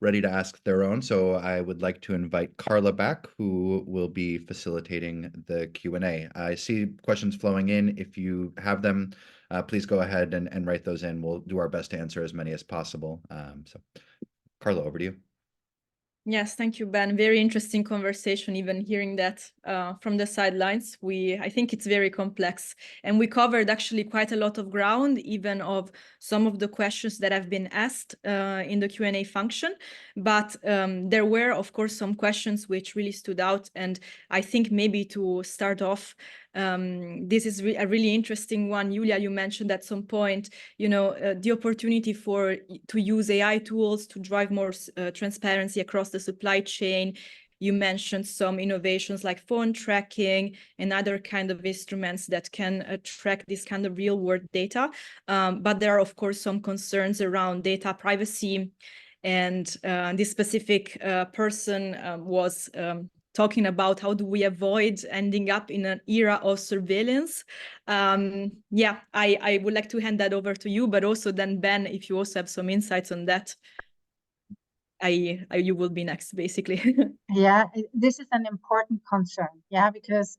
ready to ask their own. So I would like to invite Carla back, who will be facilitating the Q&A. I see questions flowing in. If you have them, please go ahead and write those in. We'll do our best to answer as many as possible. So Carla, over to you. Yes, thank you, Ben. Very interesting conversation, even hearing that from the sidelines. I think it's very complex. And we covered actually quite a lot of ground, even of some of the questions that have been asked in the Q&A function. But there were, of course, some questions which really stood out. And I think maybe to start off, this is a really interesting one. Julia, you mentioned at some point, the opportunity to use AI tools to drive more transparency across the supply chain. You mentioned some innovations like phone tracking and other kind of instruments that can track this kind of real world data. But there are, of course, some concerns around data privacy. And this specific person was talking about how do we avoid ending up in an era of surveillance. Yeah, I would like to hand that over to you, but also then Ben, if you also have some insights on that, you will be next, basically. Yeah, this is an important concern. Yeah, because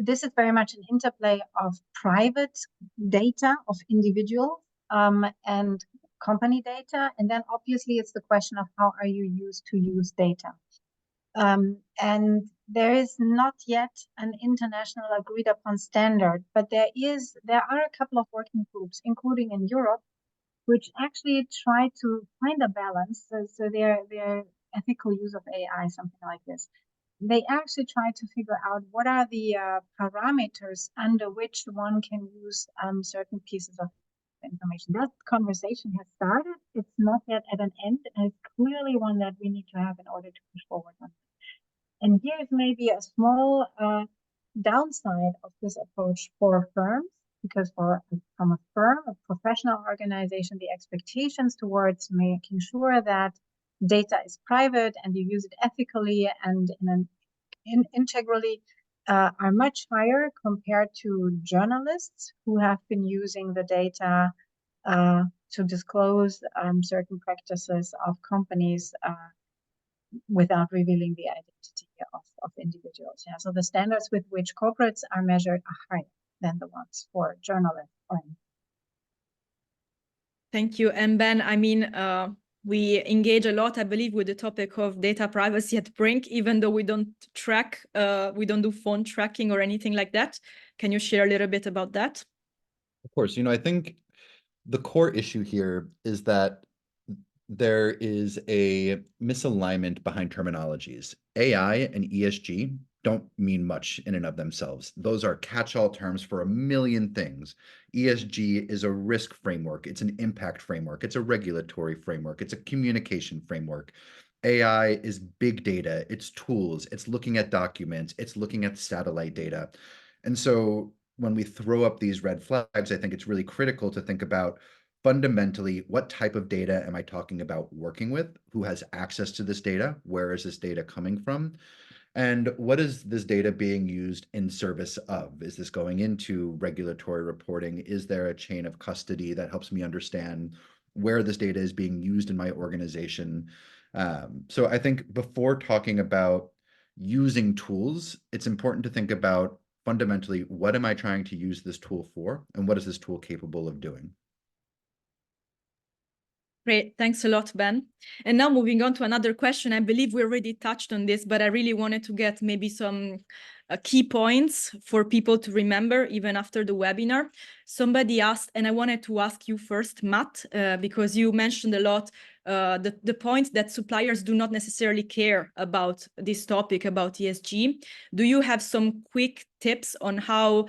this is very much an interplay of private data of individuals and company data, and then obviously it's the question of how are you used to use data. And there is not yet an international agreed upon standard, but there are a couple of working groups, including in Europe, which actually try to find a balance. So their ethical use of AI, something like this. They actually try to figure out what are the parameters under which one can use certain pieces of information. That conversation has started. It's not yet at an end, and it's clearly one that we need to have in order to push forward on. And here is maybe a small downside of this approach for firms, because from a firm, a professional organization, the expectations towards making sure that data is private and you use it ethically and integrally are much higher compared to journalists who have been using the data to disclose certain practices of companies without revealing the identity of individuals. Yeah, so the standards with which corporates are measured are higher than the ones for journalists. Thank you. And Ben, I mean, we engage a lot, I believe, with the topic of data privacy at Brink, even though we don't track, we don't do phone tracking or anything like that. Can you share a little bit about that? Of course, I think the core issue here is that there is a misalignment behind terminologies. AI and ESG don't mean much in and of themselves. Those are catch-all terms for a million things. ESG is a risk framework. It's an impact framework. It's a regulatory framework. It's a communication framework. AI is big data. It's tools. It's looking at documents. It's looking at satellite data. And so when we throw up these red flags, I think it's really critical to think about fundamentally, what type of data am I talking about working with? Who has access to this data? Where is this data coming from? And what is this data being used in service of? Is this going into regulatory reporting? Is there a chain of custody that helps me understand where this data is being used in my organization? So I think before talking about using tools, it's important to think about fundamentally, what am I trying to use this tool for? And what is this tool capable of doing? Great, thanks a lot, Ben. And now moving on to another question. I believe we already touched on this, but I really wanted to get maybe some key points for people to remember even after the webinar. Somebody asked, and I wanted to ask you first, Matt, because you mentioned a lot the point that suppliers do not necessarily care about this topic, about ESG. Do you have some quick tips on how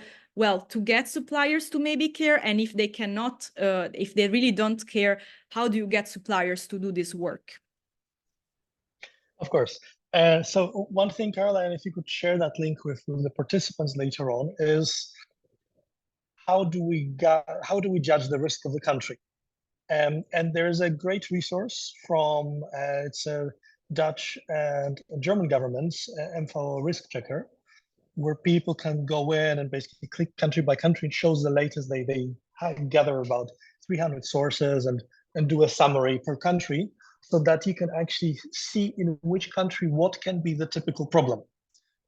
to get suppliers to maybe care? And if they cannot, if they really don't care, how do you get suppliers to do this work? Of course. So one thing, Carla, and if you could share that link with the participants later on, is how do we judge the risk of the country? And there's a great resource from it's a Dutch and German governments, info risk checker, where people can go in and basically click country by country. It shows the latest. They gather about 300 sources and do a summary per country, so that you can actually see in which country what can be the typical problem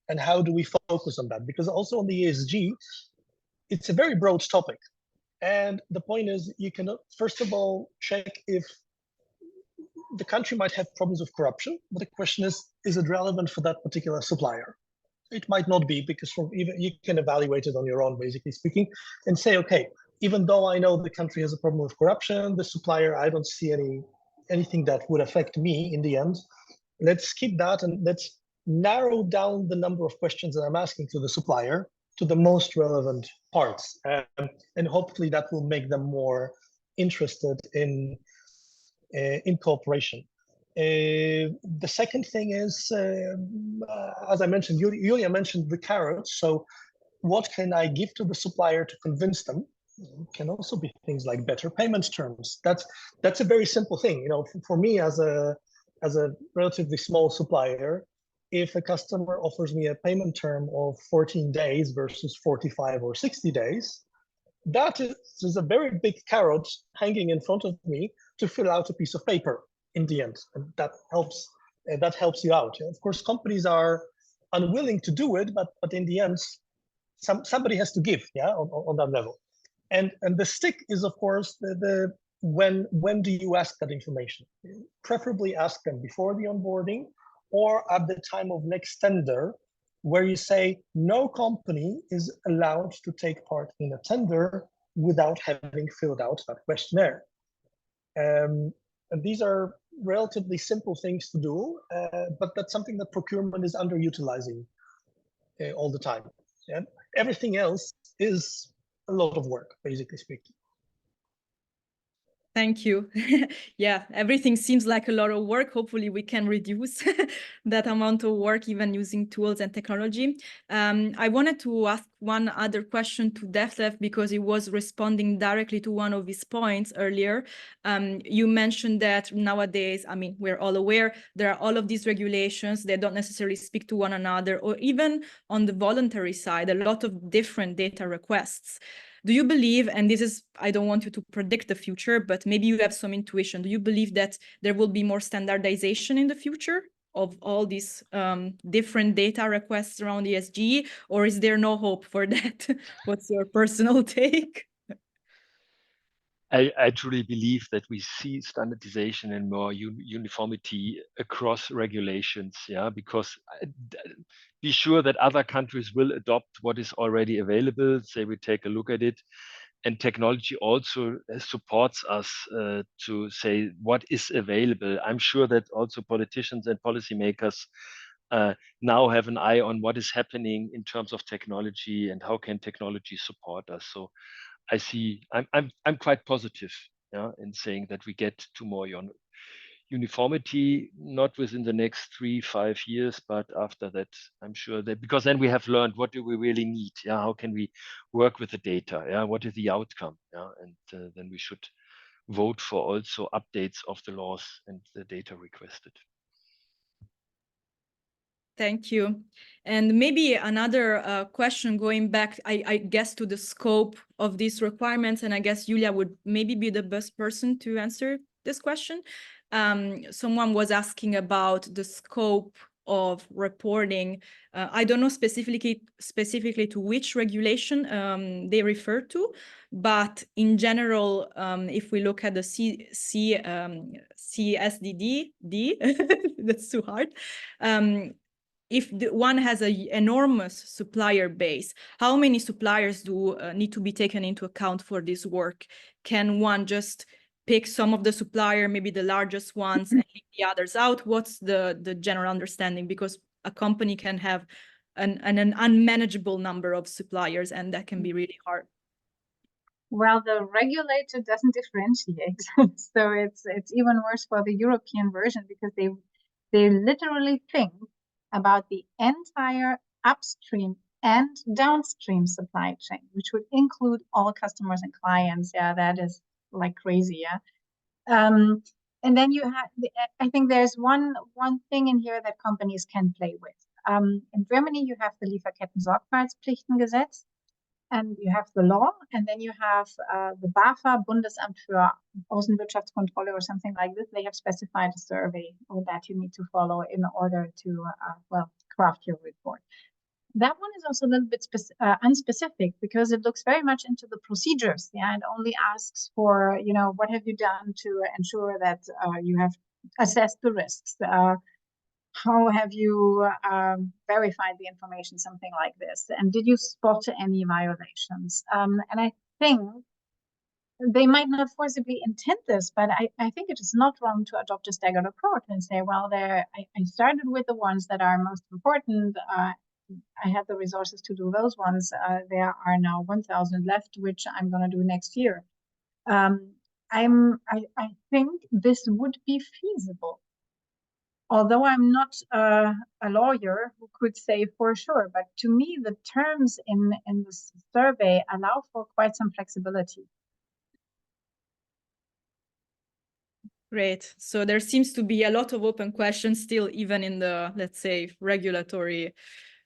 and how do we focus on that. Because also on the ESG, it's a very broad topic. And the point is, you can first of all check if the country might have problems of corruption, but the question is it relevant for that particular supplier? It might not be, because even you can evaluate it on your own, basically speaking, and say, okay, even though I know the country has a problem with corruption, the supplier, I don't see anything that would affect me in the end. Let's skip that and let's narrow down the number of questions that I'm asking to the supplier to the most relevant parts. And hopefully that will make them more interested in cooperation. The second thing is, as I mentioned, Julia mentioned the carrots. So what can I give to the supplier to convince them? It can also be things like better payment terms. That's a very simple thing. You know, for me as a relatively small supplier, if a customer offers me a payment term of 14 days versus 45 or 60 days, that is a very big carrot hanging in front of me to fill out a piece of paper in the end, and that helps you out. Of course, companies are unwilling to do it, but in the end, somebody has to give, yeah, on that level. And the stick is, of course, when do you ask that information? Preferably ask them before the onboarding or at the time of next tender, where you say no company is allowed to take part in a tender without having filled out that questionnaire. And these are relatively simple things to do, but that's something that procurement is underutilizing all the time. And everything else is a lot of work, basically speaking. Thank you. Yeah, everything seems like a lot of work. Hopefully we can reduce that amount of work even using tools and technology. I wanted to ask one other question to Detlef because he was responding directly to one of his points earlier. You mentioned that nowadays, I mean, we're all aware, there are all of these regulations, they don't necessarily speak to one another, or even on the voluntary side, a lot of different data requests. Do you believe, and this is, I don't want you to predict the future, but maybe you have some intuition, do you believe that there will be more standardization in the future of all these different data requests around ESG, or is there no hope for that? What's your personal take? I truly believe that we see standardization and more uniformity across regulations, yeah, because be sure that other countries will adopt what is already available, say we take a look at it, and technology also supports us to say what is available. I'm sure that also politicians and policymakers now have an eye on what is happening in terms of technology and how can technology support us. So I see, I'm quite positive, yeah, in saying that we get to more uniformity, not within the next 3-5 years, but after that, I'm sure that, because then we have learned what do we really need, yeah, how can we work with the data, yeah, what is the outcome, yeah, and then we should vote for also updates of the laws and the data requested. Thank you. And maybe another question going back, I guess, to the scope of these requirements, and I guess Julia would maybe be the best person to answer this question. Someone was asking about the scope of reporting. I don't know specifically to which regulation they refer to, but in general, if we look at the CSDDD, that's too hard. If one has an enormous supplier base, how many suppliers do need to be taken into account for this work? Can one just pick some of the supplier, maybe the largest ones, and leave the others out? What's the general understanding? Because a company can have an unmanageable number of suppliers, and that can be really hard. Well, the regulator doesn't differentiate, so it's even worse for the European version, because they literally think about the entire upstream and downstream supply chain, which would include all customers and clients. Yeah, that is like crazy. Yeah. And then you have, I think there's one thing in here that companies can play with. In Germany, you have the Lieferkettengesetz, and you have the law, and then you have the BAFA, Bundesamt für Außenwirtschaftskontrolle, or something like this. They have specified a survey that you need to follow in order to, craft your report. That one is also a little bit unspecific, because it looks very much into the procedures, yeah, and only asks for, what have you done to ensure that you have assessed the risks? How have you verified the information, something like this? And did you spot any violations? And I think they might not forcibly intend this, but I think it is not wrong to adopt a staggered approach and say, well, I started with the ones that are most important. I had the resources to do those ones. There are now 1,000 left, which I'm going to do next year. I think this would be feasible. Although I'm not a lawyer who could say for sure, but to me, the terms in this survey allow for quite some flexibility. Great. So there seems to be a lot of open questions still, even in the, let's say, regulatory,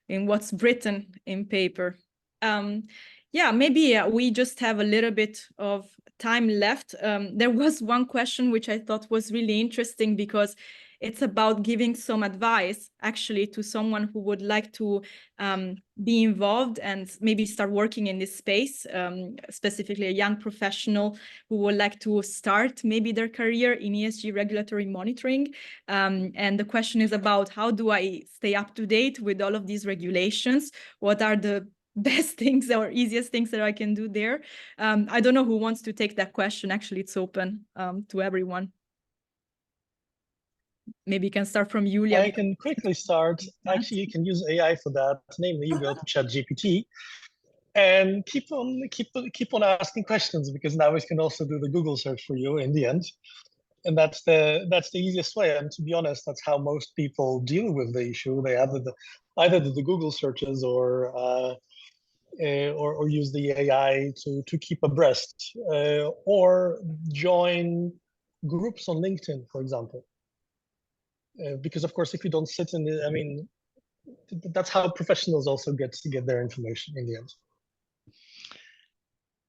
in what's written in paper. Yeah, maybe we just have a little bit of time left. There was one question which I thought was really interesting because it's about giving some advice actually to someone who would like to be involved and maybe start working in this space, specifically a young professional who would like to start maybe their career in ESG regulatory monitoring. And the question is about how do I stay up to date with all of these regulations? What are the best things or easiest things that I can do there? I don't know who wants to take that question. Actually, it's open to everyone. Maybe you can start from Julia. I can quickly start. Actually, you can use AI for that. Namely, you go to ChatGPT and keep on asking questions, because now it can also do the Google search for you in the end. And that's the easiest way. And to be honest, that's how most people deal with the issue. They either do the Google searches or use the AI to keep abreast, or join groups on LinkedIn, for example. Because of course, if you don't sit in the, I mean, that's how professionals also get their information in the end.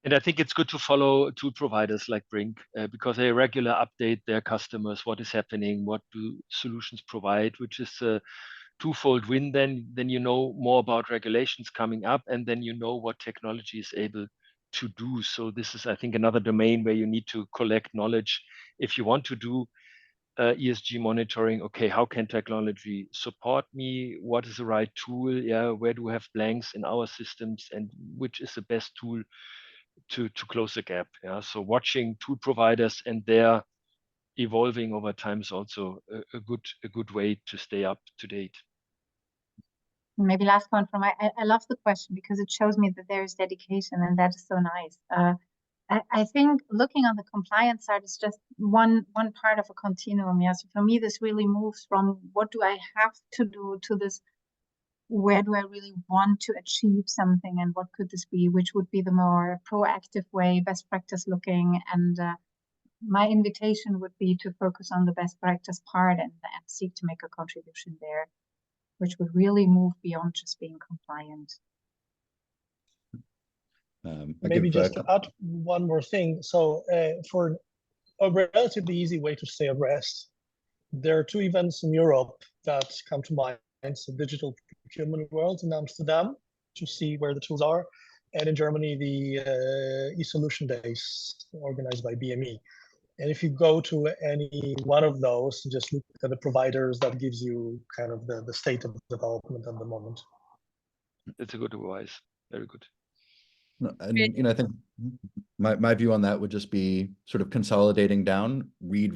And I think it's good to follow tool providers like Brink because they regularly update their customers, what is happening, what do solutions provide, which is a twofold win. Then you know more about regulations coming up, and then you know what technology is able to do. So this is, I think, another domain where you need to collect knowledge. If you want to do ESG monitoring, okay, how can technology support me? What is the right tool? Yeah, where do we have blanks in our systems, and which is the best tool to close the gap? Yeah, so watching tool providers and their evolving over time is also a good way to stay up to date. Maybe last one from I love the question because it shows me that there is dedication, and that is so nice. I think looking on the compliance side is just one part of a continuum. Yeah. So for me, this really moves from what do I have to do to this, where do I really want to achieve something, and what could this be, which would be the more proactive way, best practice looking. And my invitation would be to focus on the best practice part and seek to make a contribution there, which would really move beyond just being compliant. Maybe just to add one more thing. So for a relatively easy way to stay abreast, there are two events in Europe that come to mind. It's the Digital Procurement World in Amsterdam to see where the tools are, and in Germany, the e-Solution Days organized by BME. And if you go to any one of those, just look at the providers, that gives you kind of the state of development at the moment. It's a good advice. Very good. And I think my view on that would just be sort of consolidating down, read,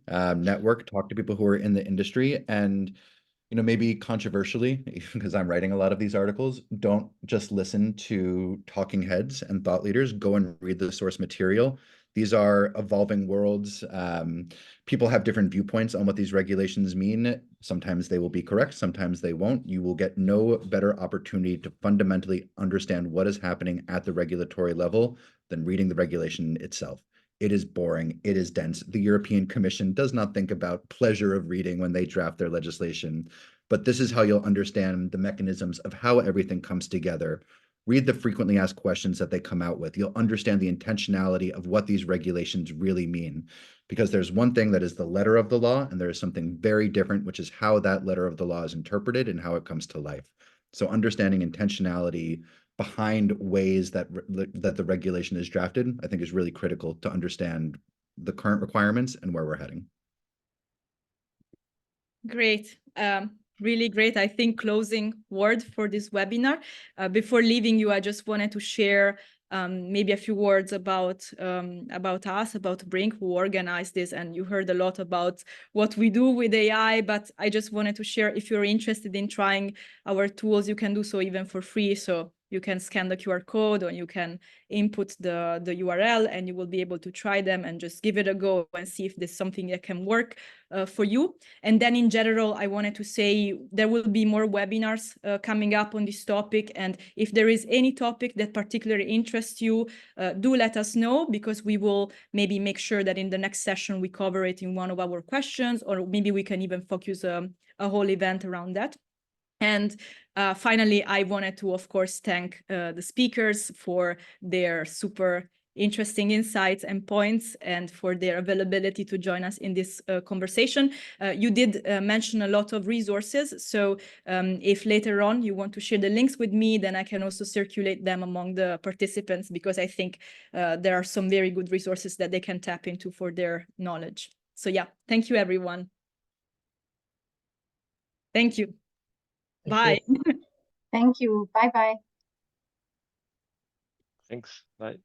network, talk to people who are in the industry, and maybe controversially, because I'm writing a lot of these articles, don't just listen to talking heads and thought leaders. Go and read the source material. These are evolving worlds. People have different viewpoints on what these regulations mean. Sometimes they will be correct, sometimes they won't. You will get no better opportunity to fundamentally understand what is happening at the regulatory level than reading the regulation itself. It is boring, it is dense. The European Commission does not think about pleasure of reading when they draft their legislation, but this is how you'll understand the mechanisms of how everything comes together. Read the frequently asked questions that they come out with. You'll understand the intentionality of what these regulations really mean, because there's one thing that is the letter of the law, and there is something very different, which is how that letter of the law is interpreted and how it comes to life. So understanding intentionality behind ways that the regulation is drafted, I think is really critical to understand the current requirements and where we're heading. Great. Really great. I think closing word for this webinar. Before leaving you, I just wanted to share maybe a few words about us, about Brink, who organized this. And you heard a lot about what we do with AI, but I just wanted to share, if you're interested in trying our tools, you can do so even for free. So you can scan the QR code, or you can input the URL, and you will be able to try them and just give it a go and see if there's something that can work for you. And then in general, I wanted to say there will be more webinars coming up on this topic. And if there is any topic that particularly interests you, do let us know, because we will maybe make sure that in the next session we cover it in one of our questions, or maybe we can even focus a whole event around that. And finally, I wanted to, of course, thank the speakers for their super interesting insights and points, and for their availability to join us in this conversation. You did mention a lot of resources. So if later on you want to share the links with me, then I can also circulate them among the participants, because I think there are some very good resources that they can tap into for their knowledge. So yeah, thank you, everyone. Thank you. Bye. Thank you. Bye-bye. Thanks. Bye.